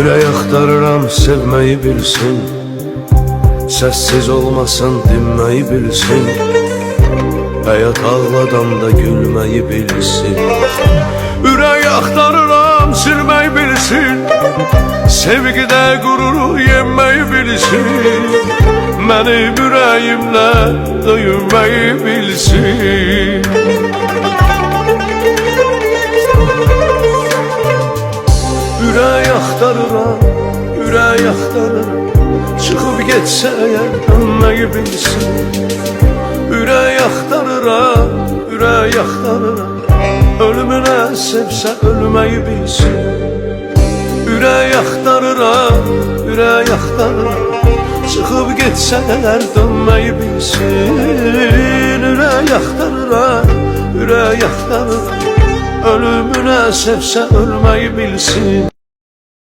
Ürək axtarıram sevməyi bilsin, səssiz olmasın dinməyi bilsin, həyat ağladanda gülməyi bilsin. Ürək axtarıram silməyi bilsin, sevgidə qüruru yenməyi bilsin, mənim ürəyimlə döyünməyi bilsin. Ürək axtarıram, ürək axtarıram, çıxıb getsə əgər dönməyi bilsin. Ürək axtarıram, ürək axtarıram, ölümünə sevsə ölməyi bilsin. Ürək axtarıram, ürək axtarıram, çıxıb getsə əgər dönməyi bilsin. Ürək axtarıram, ürək axtarıram, ölümünə sevsə ölməyi bilsin.